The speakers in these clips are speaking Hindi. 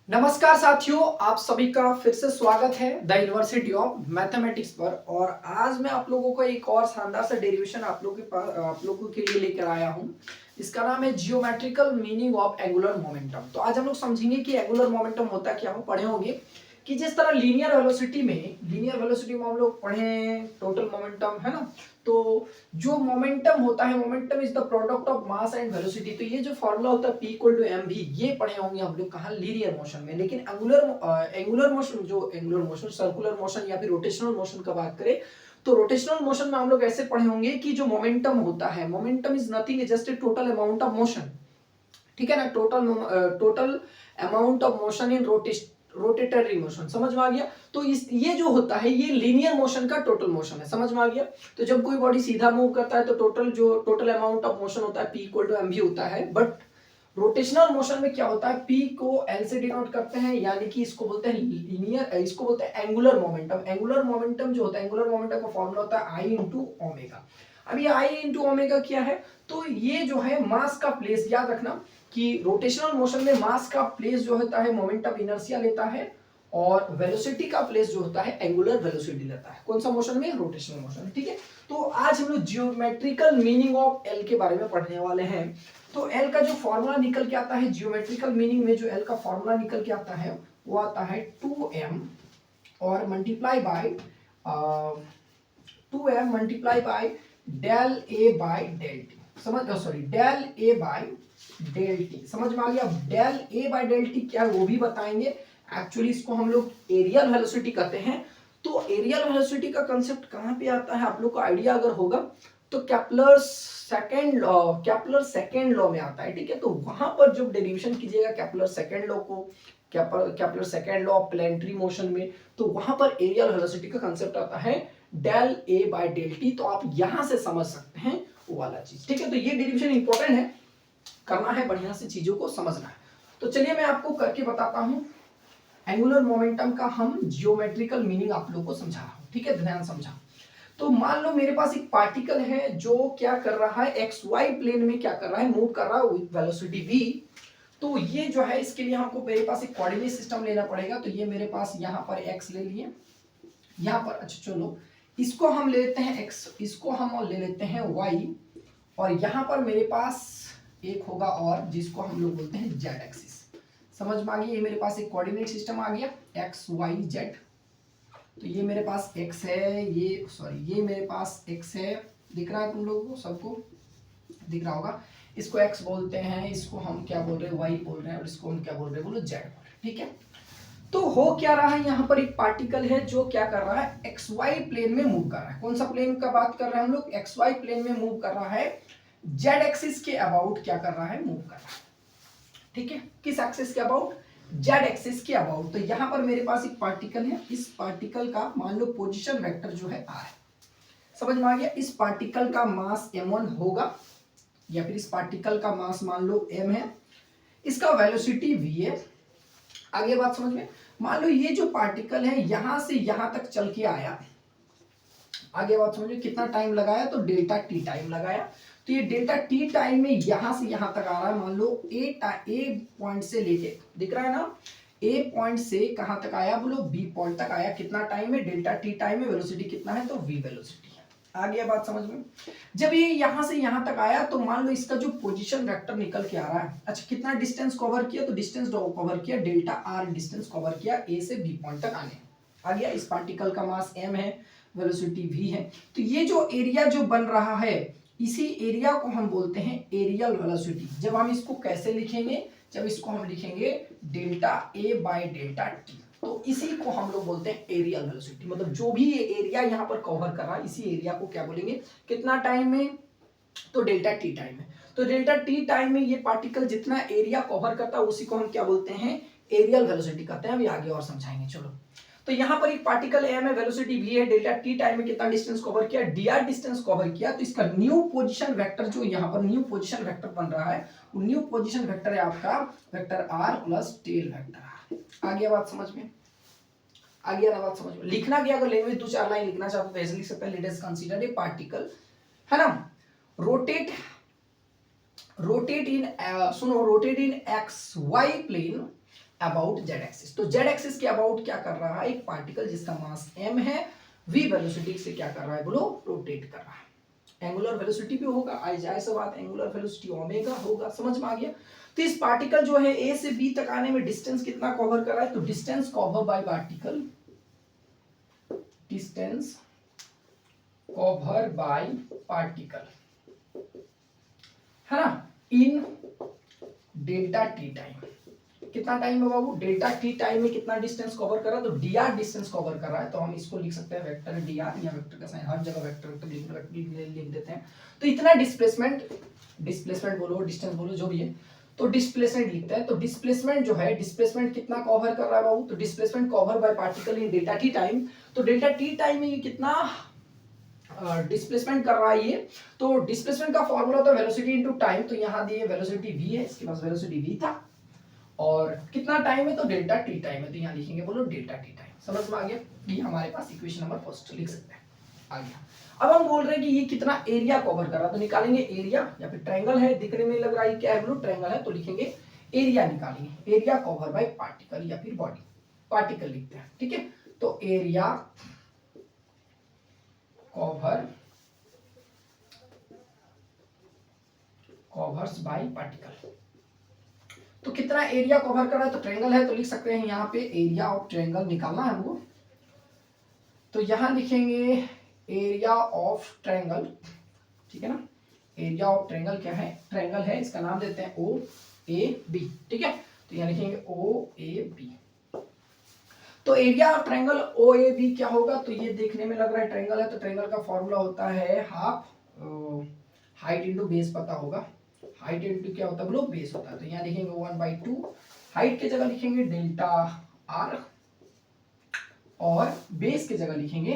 नमस्कार साथियों, आप सभी का फिर से स्वागत है द यूनिवर्सिटी ऑफ मैथमेटिक्स पर। और आज मैं आप लोगों को एक और शानदार सा डेरिवेशन आप लोगों के लिए लेकर आया हूं। इसका नाम है geometrical meaning of angular momentum. तो आज हम लोग समझेंगे कि एंगुलर मोमेंटम होता क्या हो। पढ़े होंगे कि जिस तरह लीनियर वेलोसिटी में हम लोग पढ़े टोटल मोमेंटम, है ना। तो जो मोमेंटम होता है, momentum is the product of mass and velocity. तो ये जो फॉर्मूला होता है P इक्वल टू एम भी, ये पढ़े होंगे हम लोग कहाँ, लीनियर मोशन में। लेकिन एंगुलर मोशन, सर्कुलर मोशन या फिर रोटेशनल मोशन का बात करें तो रोटेशनल मोशन में हम लोग ऐसे पढ़े होंगे कि जो मोमेंटम होता है, momentum is nothing just a total amount of motion. ठीक है ना, total amount of motion in rotatory motion. समझ में आ गया। तो ये जो होता है ये लीनियर मोशन का टोटल मोशन है। समझ में आ गया। तो जब कोई बॉडी सीधा मूव करता है तो टोटल अमाउंट ऑफ मोशन होता है P इक्वल टू mv होता है। बट रोटेशनल मोशन में क्या होता है, P को L से डिनोट करते हैं, यानी कि इसको बोलते हैं लीनियर, इसको बोलते हैं एंगुलर मोमेंटम। एंगुलर मोमेंटम जो होता है, एंगुलर मोमेंटम का फॉर्मूला होता है I इंटू ओमेगा। अब ये I इंटू ओमेगा क्या है, तो ये जो है मास का प्लेस। याद रखना कि रोटेशनल मोशन में मास का प्लेस जो होता है मोमेंट ऑफ इनर्शिया लेता है, और वेलोसिटी का प्लेस जो होता है एंगुलर वेलोसिटी लेता है। कौन सा मोशन में, रोटेशनल मोशन। ठीक है। तो आज हम लोग जियोमेट्रिकल मीनिंग ऑफ एल के बारे में पढ़ने वाले हैं। तो एल का जो फॉर्मूला निकल के आता है जियोमेट्रिकल मीनिंग में, जो एल का फॉर्मूला निकल के आता है वो आता है 2m और multiply by 2m multiply by del a by del t. Del a by del t. समझ में आ गया। Del a by del t क्या है वो भी बताएंगे। एक्चुअली इसको हम लोग एरियल वेलोसिटी कहते हैं। तो एरियल वेलोसिटी का कंसेप्ट कहां पे आता है, आप लोग को आइडिया अगर होगा तो केपलर सेकेंड लॉ में आता है। ठीक है। तो वहां पर जब डेरिवेशन कीजिएगा Kepler second law of planetary motion में, तो वहां पर एरियल वेलोसिटी का कंसेप्ट आता है del a by del t. तो आप यहां से समझ सकते हैं वो वाला चीज। ठीक है। तो ये डेरिवेशन इंपॉर्टेंट है, करना है, बढ़िया से चीजों को समझना है। तो चलिए मैं आपको करके बताता हूं। एंगुलर मोमेंटम का हम जियोमेट्रिकल मीनिंग आप लोगों को समझा रहा हूं। ठीक है, ध्यान समझा। तो मान लो मेरे पास एक पार्टिकल है जो क्या कर रहा है, एक्स वाई प्लेन में क्या कर रहा है, मूव कर रहा है विद वेलोसिटी v। तो ये जो है, इसके लिए हमको मेरे पास एक कोऑर्डिनेट सिस्टम लेना पड़ेगा। तो ये मेरे पास यहाँ पर x ले लिए, यहाँ पर, अच्छा चलो इसको हम ले लेते हैं x, इसको हम ले लेते हैं y, और यहाँ पर मेरे पास एक होगा और जिसको हम लोग बोलते हैं z एक्सिस। समझ में आ गया। ये मेरे पास एक कोऑर्डिनेट सिस्टम आ गया x y z। तो ये मेरे पास x है, ये मेरे पास x है। दिख रहा है तुम लोगों को, सबको दिख रहा होगा। इसको x बोलते हैं, इसको हम क्या बोल रहे हैं, y बोल रहे हैं, और इसको हम क्या बोल रहे हैं, बोलो z बोल रहे हैं। ठीक है। तो हो क्या रहा है, यहाँ पर एक पार्टिकल है जो क्या कर रहा है, एक्स वाई प्लेन में मूव कर रहा है। कौन सा प्लेन का बात कर रहे हैं हम लोग, एक्स वाई प्लेन में मूव कर रहा है। जेड एक्सिस के अबाउट क्या कर रहा है, मूव कर रहा है। ठीक है। किस एक्सिस के अबाउट, जेड एक्सिस के अबाउट। तो यहां पर मेरे पास एक पार्टिकल है, इस पार्टिकल का मान लो पोजीशन वेक्टर जो है r है। समझ में आ गया। इस पार्टिकल का मास m1 होगा, या फिर इस पार्टिकल का मास मान लो m है, इसका वेलोसिटी v है। आगे बात समझ में। मान लो ये जो पार्टिकल है यहां से यहां तक चल के आया, आगे बात समझिए, कितना टाइम लगाया, तो डेल्टा टी टाइम लगाया। तो ये डेल्टा टी टाइम में यहां से यहां तक आ रहा है। मान लो ए पॉइंट से लेके, दिख रहा है ना, ए पॉइंट से कहां तक आया, बोलो बी पॉइंट तक आया। कितना टाइम में, डेल्टा टी टाइम में। वेलोसिटी कितना है, तो वी वेलोसिटी है। आ गया बात समझ में। जब ये यहां से यहां तक आया तो मान लो इसका जो पोजीशन वेक्टर निकल के आ रहा है, अच्छा कितना डिस्टेंस कवर किया, तो डिस्टेंस कवर किया, डेल्टा आर डिस्टेंस कवर किया ए से बी पॉइंट तक आने। आ गया। इस पार्टिकल का मास m है, वेलोसिटी v है। तो ये जो एरिया जो बन रहा है, इसी एरिया को हम बोलते हैं एरियल वेलोसिटी। जब हम इसको कैसे लिखेंगे, जब इसको हम लिखेंगे delta a by delta t, तो इसी को हम लोग बोलते हैं एरियल वेलोसिटी। मतलब जो भी ये एरिया यहाँ पर कवर कर रहा है, इसी एरिया को क्या बोलेंगे, कितना टाइम में, तो डेल्टा टी टाइम में। तो डेल्टा टी टाइम में ये पार्टिकल जितना एरिया कवर करता है उसी को हम क्या बोलते हैं, एरियल वेलोसिटी कहते हैं। अभी आगे और समझाएंगे। चलो, तो यहां पर एक पार्टिकल m है, वेलोसिटी v है, डेल्टा t टाइम में कितना डिस्टेंस कवर किया, dr डिस्टेंस कवर किया। तो इसका न्यू पोजीशन वेक्टर जो यहां पर न्यू पोजीशन वेक्टर बन रहा है, वो न्यू पोजीशन वेक्टर है आपका vector r plus del vector r। आ गया बात समझ में, आ गया ना बात समझ में। लिखना क्या, अगर लैंग्वेज 2-4 लाइन लिखना चाहते हो तो ऐसे लिख सकते हैं, let us consider a particle, है ना, रोटेट इन सुनो, rotate in x y plane about z axis. तो जेड एक्सिस के अबाउट क्या कर रहा है, एक पार्टिकल जिसका मास m है v वेलोसिटी से क्या कर रहा है बोलो, रोटेट कर रहा है। एंगुलर वेलोसिटी भी होगा, आई जाए से बात, एंगुलर वेलोसिटी ओमेगा होगा, समझ में आ गया। तो इस पार्टिकल जो है ए से बी तक आने में डिस्टेंस कितना कवर कर रहा है, तो distance cover by particle, distance cover by particle है ना, इन डेल्टा टी टाइम। कितना टाइम है बाबू, डेल्टा टी टाइम में कितना डिस्टेंस कवर कर रहा है, तो dr डिस्टेंस कवर कर रहा है। तो हम इसको लिख सकते हैं वेक्टर dr, या वेक्टर का साइन हर जगह वेक्टर लिख देते हैं। तो इतना डिस्प्लेसमेंट बोलो, डिस्टेंस बोलो, जो भी है, तो डिस्प्लेसमेंट लिखते हैं। तो डिस्प्लेसमेंट जो है, डिस्प्लेसमेंट कितना कवर कर रहा है बाबू, तो displacement cover by particle in delta T time. तो डेल्टा टी टाइम में ये कितना डिस्प्लेसमेंट कर रहा है ये, तो डिस्प्लेसमेंट का फॉर्मूला होता है वेलोसिटी इनटू टाइम। तो यहाँ दिए वेलोसिटी v है, इसके पास वेलोसिटी v था, और कितना टाइम है, तो डेल्टा टी टाइम है। तो यहाँ लिखेंगे बोलो डेल्टा टी टाइम। समझ में आ गया, ये हमारे पास इक्वेशन नंबर फर्स्ट लिख सकते हैं। आ गया। अब हम बोल रहे हैं कि ये कितना एरिया कवर कर रहा है, तो निकालेंगे एरिया, या फिर ट्रायंगल है, दिखने में लग रहा है क्या है बोलो, ट्रायंगल है, तो लिखेंगे एरिया, निकालेंगे एरिया कवर बाय पार्टिकल या फिर बॉडी, पार्टिकल लिखते हैं, ठीक है। तो एरिया कवर्स बाय पार्टिकल। तो कितना एरिया कवर कर रहा है, तो ट्रायंगल है, तो लिख सकते हैं यहाँ पे एरिया ऑफ ट्रायंगल निकालना है हमको। तो यहां लिखेंगे एरिया ऑफ ट्रायंगल, ठीक है ना। एरिया ऑफ ट्रायंगल क्या है, ट्रायंगल है, इसका नाम देते हैं ओ ए बी, ठीक है। तो यहाँ लिखेंगे ओ ए बी। तो area of triangle O A B क्या होगा, तो ये देखने में लग रहा है ट्रायंगल है, तो ट्रायंगल का फॉर्मूला होता है हाफ हाइट इंटू बेस, पता होगा हाइट इंटू क्या होता है बोलो, बेस होता है। तो यहाँ लिखेंगे 1/2, हाइट के जगह लिखेंगे डेल्टा आर, और बेस के जगह लिखेंगे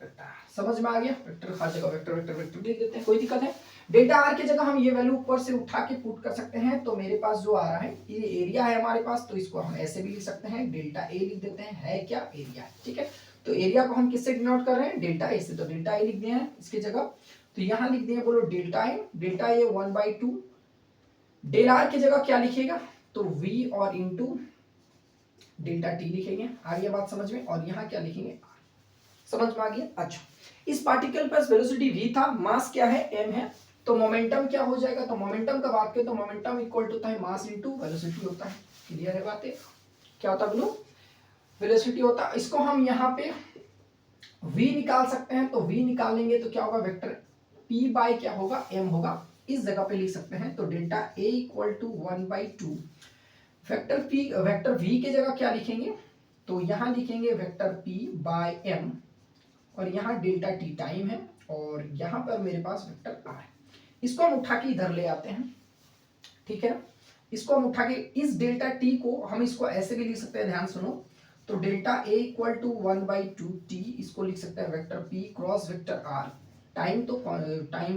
वेक्टर। समझ में आ गया, वेक्टर हर जगह वेक्टर वेक्टर वेक्टर लिख देते हैं, कोई दिक्कत है। डेल्टा आर की जगह हम ये वैल्यू ऊपर से उठा के पुट कर सकते हैं। तो मेरे पास जो आ रहा है, ये एरिया है हमारे पास, तो इसको हम ऐसे भी लिख सकते हैं, डेल्टा ए लिख देते हैं, है क्या एरिया, ठीक है। तो एरिया को हम किससे डिनोट कर रहे हैं, डेल्टा ए से, तो डेल्टा ए लिख दिए हैं इसकी जगह। तो यहाँ लिख दिए बोलो डेल्टा ए 1/2, डेल आर की जगह क्या लिखेगा, तो v और इंटू डेल्टा टी लिखेंगे। आ गया बात समझ में, और यहाँ क्या लिखेंगे r, समझ में आ गया। अच्छा, इस पार्टिकल पर वेलोसिटी v था, मास क्या है m है, तो मोमेंटम क्या हो जाएगा, तो मोमेंटम का बात करें तो मोमेंटम इक्वल होता है मास इंटू वेलोसिटी होता है। क्लियर है बातें, क्या होता है बोलो, वेलोसिटी होता है। इसको हम यहाँ पे v निकाल सकते हैं, तो v निकालेंगे तो क्या होगा, वेक्टर p बाय क्या होगा, m होगा, इस जगह पे लिख सकते हैं। तो delta a equal to 1/2, vector v की जगह क्या लिखेंगे, तो यहाँ लिखेंगे वेक्टर p बाय m, और यहाँ डेल्टा t टाइम है, और यहाँ पर मेरे पास वेक्टर r है। इसको हम उठा के इधर ले आते हैं, ठीक है। इसको हम उठा के इस डेल्टा t को हम इसको ऐसे भी लिख सकते हैं, ध्यान सुनो। तो delta a equal to 1/2 t, इसको लिख सकते हैं vector p cross vector r। Time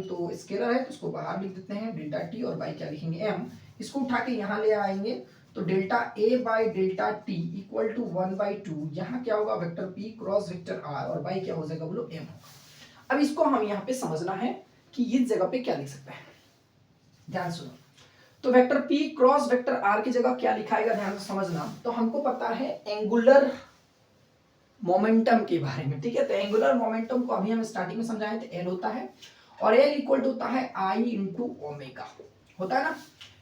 तो स्केलर है, तो इसको बाहर लिख देते हैं डेल्टा टी, और बाई क्या लिखेंगे m। इसको उठा के यहाँ ले आएंगे, तो delta a by delta T equal to 1/2, यहाँ क्या होगा, vector p cross vector r, और बाई क्या हो जाएगा बोलो, m होगा। अब इसको हम यहाँ पे समझना है कि इस जगह पे क्या लिख सकते हैं, ध्यान सुनो। तो vector p cross vector r की जगह क्या लिखाएगा, ध्यान से समझना। तो हमको पता है एंगुलर मोमेंटम के बारे में, ठीक है। तो एंगुलर मोमेंटम को अभी हम स्टार्टिंग में समझाए थे, एल होता है, और एल इक्वल टू होता है आई इंटू ओमेगा, होता है ना,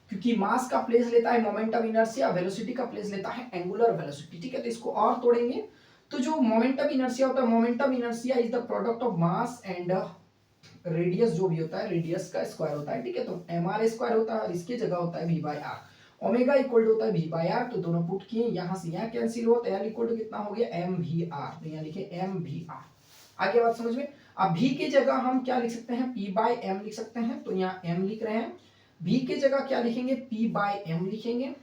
क्योंकि मास का प्लेस लेता है मोमेंटम इनर्शिया, वेलोसिटी का प्लेस लेता है एंगुलर वेलोसिटी, ठीक है। तो इसको और तोड़ेंगे, तो जो मोमेंटम इनर्शिया होता है, momentum inertia is the product of mass and radius, जो भी होता है रेडियस का स्क्वायर होता है, ठीक है। तो एम आर स्क्वायर होता है, और इसकी जगह होता है V by R. Omega equal to होता है वी बाई आर, तो दोनों पुट किए, यहाँ से यहाँ कैंसिल हुआ, तो एल इक्वल टू कितना हो गया, एम वी आर। तो यहाँ लिखे एम वी आर। आगे बात समझ में। अब भी की जगह हम क्या लिख सकते हैं, पी बाई एम लिख सकते हैं, तो यहाँ एम लिख रहे हैं। भी की जगह क्या लिखेंगे, पी बाई एम लिखेंगे,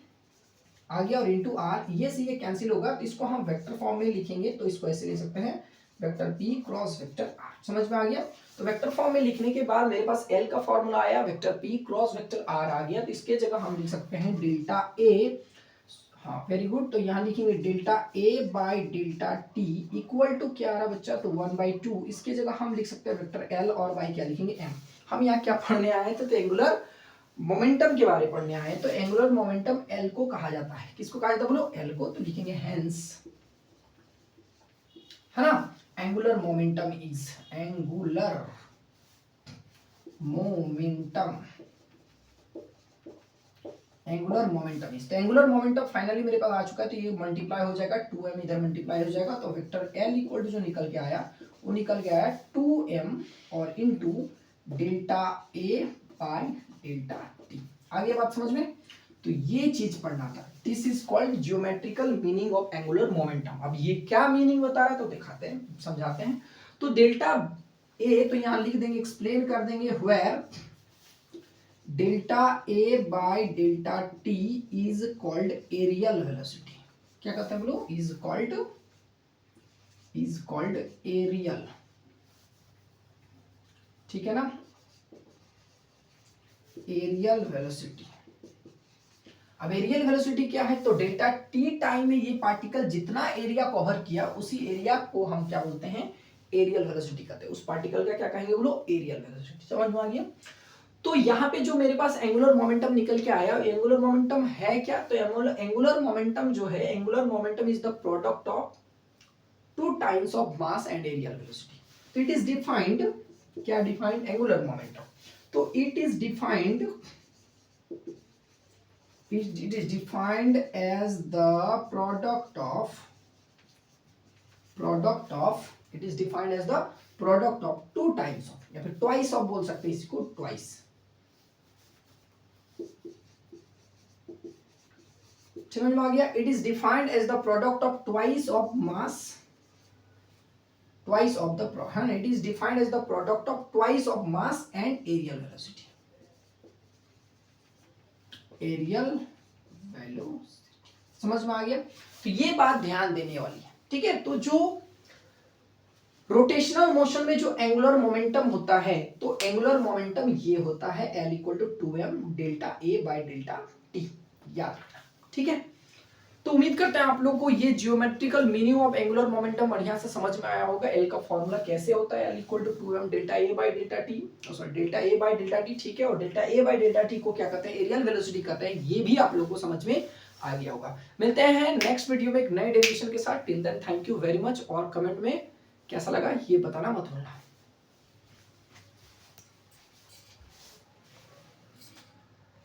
आगे और इंटू आर, ये से ये कैंसिल होगा, तो इसको हम वेक्टर फॉर्म में लिखेंगे, तो इसको ऐसे लिख सकते हैं, vector P cross vector R. समझ में आ गया। तो वेक्टर फॉर्म में लिखने के बाद मेरे पास एल का फॉर्मूला आया, vector P cross vector R आ गया, तो इसके जगह हम लिख सकते हैं डेल्टा ए, हाँ वेरी गुड। तो यहाँ लिखेंगे delta A by delta T equal to क्या आ रहा बच्चा, तो 1/2। इसके जगह हम लिख सकते हैं वेक्टर एल, और बाई क्या लिखेंगे, एम। हम यहाँ क्या पढ़ने आए थे, तो एंगुलर मोमेंटम के बारे में पढ़ने आए तो एंगुलर मोमेंटम एल को कहा जाता है, किसको कहा जाता है बोलो, एल को, तो लिखेंगे हेंस, है ना, angular momentum is, angular momentum, angular momentum is, तो एंगुलर मोमेंटम फाइनली मेरे पास आ चुका है, तो ये मल्टीप्लाई हो जाएगा 2m, इधर मल्टीप्लाई हो जाएगा, तो वेक्टर L इक्वल टू जो निकल के आया वो निकल के आया 2m और into delta A by delta T। आगे बात समझ में, तो ये चीज पढ़ना था, this is called geometrical meaning of angular momentum. अब ये क्या मीनिंग बता रहा है तो दिखाते हैं, समझाते हैं। तो डेल्टा A तो यहां लिख देंगे, एक्सप्लेन कर देंगे, where delta A by delta T is called areal velocity. क्या कहते हैं बोलो, इज कॉल्ड एरियल, ठीक है ना, एरियल वेलोसिटी। अब एरियल वेलोसिटी क्या है, तो डेल्टा टी टाइम में ये पार्टिकल जितना एरिया कवर किया उसी एरिया को हम क्या बोलते हैं, एरियल वेलोसिटी कहते हैं। उस पार्टिकल का क्या कहेंगे बोलो, एरियल वेलोसिटी। समझ में आ गया। तो यहाँ पे जो मेरे पास एंगुलर मोमेंटम निकल के आया, एंगुलर मोमेंटम है क्या, तो एंगुलर मोमेंटम जो है, angular momentum is the product of 2 times of mass and areal velocity. तो इट इज डिफाइंड, क्या डिफाइंड, एंगुलर मोमेंटम, तो it is defined as the product of 2 times of, या फिर ट्वाइस ऑफ बोल सकते हैं इसको, ट्वाइस, समझ में आ गया। It is defined as the product of twice of mass, twice of the, it is defined as the product of twice of mass and areal velocity, areal velocity, समझ में आ गया। तो ये बात ध्यान देने वाली है, ठीक है। तो जो रोटेशनल मोशन में जो एंगुलर मोमेंटम होता है, तो एंगुलर मोमेंटम ये होता है L equal to 2m delta A by delta T, याद रखना, ठीक है। तो उम्मीद करते हैं आप लोगों को ये geometrical meaning of angular momentum बढ़िया से समझ में आया होगा। L का फॉर्मूला कैसे होता है, L equal to 2m delta A by delta T, sorry delta A by delta T, ठीक है। और delta A by delta T को क्या कहते हैं, एरियल वेलोसिटी कहते हैं। ये भी आप लोगों को समझ में आ गया होगा। मिलते हैं नेक्स्ट वीडियो में एक नए डेरिवेशन के साथ। Till then thank you very much, और कमेंट में कैसा लगा ये बताना मत भूलना।